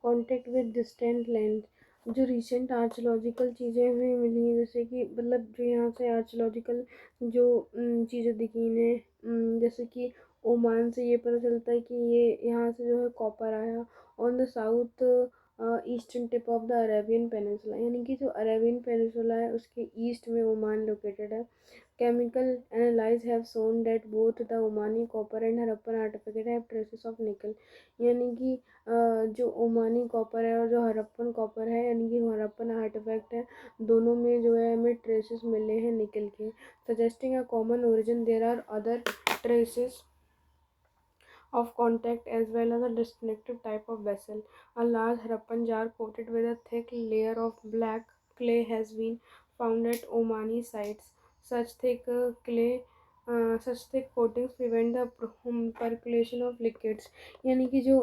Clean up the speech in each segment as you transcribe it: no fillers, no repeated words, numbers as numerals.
Contact with distant land. जो recent archaeological चीज़ें हमें मिली हैं, जैसे कि मतलब जो यहाँ से आर्चोलॉजिकल जो चीज़ें दिखी हैं, जैसे कि ओमान से ये पता चलता है कि ये यहाँ से जो है कॉपर आया on the south eastern tip of the Arabian peninsula, यानी कि जो अरेबियन पेनिनसुला है उसके ईस्ट में ओमान लोकेटेड है। Chemical analysis have shown that both the Omani copper and Harappan artifact have traces of nickel, यानी कि जो ओमानी कॉपर है और जो हरप्पन कॉपर है यानी कि हरप्पन आर्टिफैक्ट है, दोनों में जो है हमें ट्रेसेस मिले हैं निकल के, suggesting a common origin. There are other traces of contact as well as a distinctive type of vessel. A large Harappan jar coated with a thick layer of black clay has been found at Omani sites. Such thick such thick coatings prevent the percolation of liquids, यानी कि जो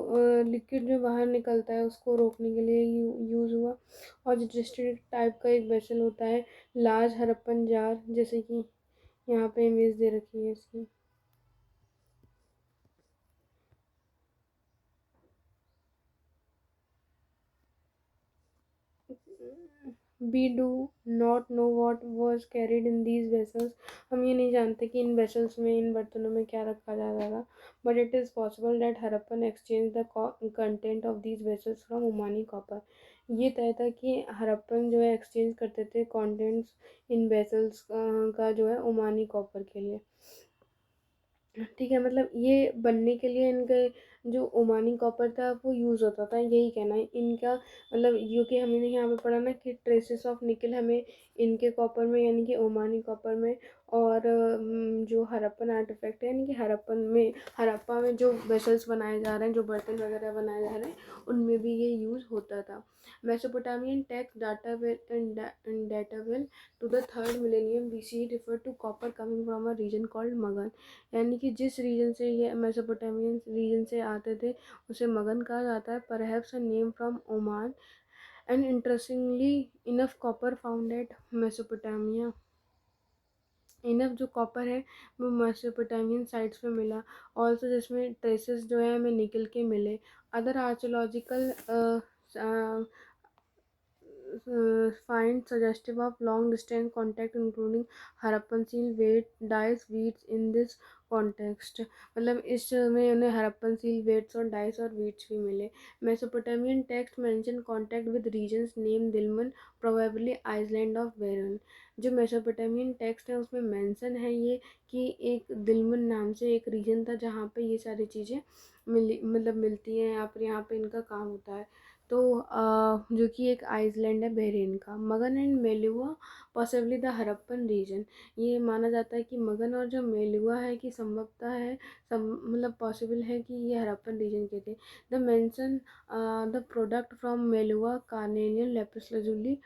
liquid जो बाहर निकलता है उसको रोकने के लिए यूज़ हुआ। और जो डिस्टिंक्ट टाइप का एक वेसल होता है लार्ज हरप्पन जार, जैसे कि यहाँ पे इमेज दे रखी है इसकी। We do not know what was carried in these vessels. हम ये नहीं जानते कि इन वेसल्स में, इन बर्तनों में क्या रखा जाता था। But it is possible that Harappan exchange the content of these vessels from Omani copper. ये तय था कि हरप्पन जो है एक्सचेंज करते थे कॉन्टेंट्स इन वेसल्स का जो है ओमानी कॉपर के लिए। ठीक है, मतलब ये बनने के लिए इनके जो ओमानी कॉपर था वो यूज़ होता था, यही कहना है इनका। मतलब क्योंकि हमने यहाँ पे पढ़ा ना कि ट्रेसेस ऑफ निकल हमें इनके कॉपर में यानी कि ओमानी कॉपर में, और जो हरप्पन आर्टिफैक्ट है यानी कि हरप्पा में जो वेसल्स बनाए जा रहे हैं, जो बर्तन वगैरह बनाए जा रहे हैं, उनमें भी ये यूज़ होता था। Mesopotamian text datable to the 3rd millennium BC refer to copper coming from a region called मगन, यानी कि जिस रीजन से ये मेसोपोटामियन रीजन से आते थे उसे मगन कहा जाता है। Perhaps a name from Oman. And interestingly enough copper found at Mesopotamia, enough जो कॉपर है वो मेसोपोटामियन साइट्स पे मिला। ऑल्सो जिसमें ट्रेसेस जो है हमें निकल के मिले। Other archaeological find suggestive of long distance contact including Harappan seal weight dice beads in this context, मतलब इसमें उन्हें हरप्पन सील वेट्स और डाइस और वीट्स भी मिले। Mesopotamian text mention contact with regions name Dilmun probably island of Bahrain. जो Mesopotamian text है उसमें मेंशन है ये कि एक दिलमन नाम से एक रीजन था जहाँ पे ये सारी चीज़ें मिलती हैं, यहाँ पे इनका काम होता है। तो जो कि एक आइसलैंड है बहरीन का। Magan and Meluhha possibly the Harappan region, ये माना जाता है कि मगन और जो मेलुआ है कि संभवतः है मतलब पॉसिबल है कि ये हरप्पन रीजन के थे। The mention the product from Meluha carnelian lapis lazuli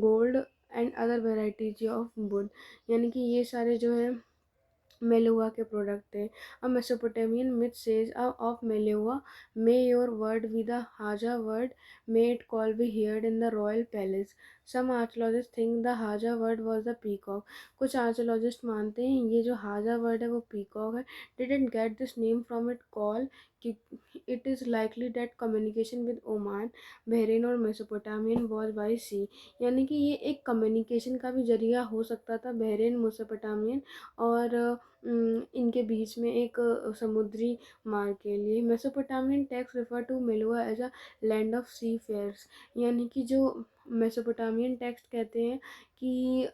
gold and other varieties of would, यानी कि ये सारे जो है मेलुआ के प्रोडक्ट थे। A Mesopotamian myth says of Meluhha may your bird with the haja bird may it call be heard in the royal palace. Some archaeologist think the haja bird was the peacock. कुछ archaeologist मानते हैं ये जो हाजा word है वो peacock है। Didn't get this name from it call कि it is likely that communication with Oman Bahrain और मेसोपोटामियन वॉज बाई सी, यानी कि ये एक कम्युनिकेशन का भी जरिया हो सकता था बहरीन मेसोपोटामियन और इनके बीच में एक समुद्री मार्ग के लिए। Mesopotamian text refer to Meluhha as a land of seafarers, यानी कि जो मेसोपोटामियन टेक्स्ट कहते हैं कि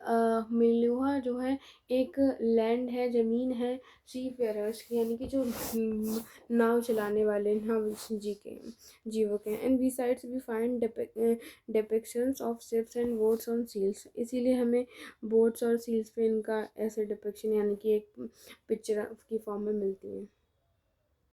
मेलुआ जो है एक लैंड है, ज़मीन है सी फेयरर्स की, यानी कि जो नाव चलाने वाले नाव जीवों के। And besides we find depictions of ships and boats on seals, इसीलिए हमें बोट्स और सील्स पे इनका ऐसे डिपिक्शन यानी कि एक पिक्चर की फॉर्म में मिलती है।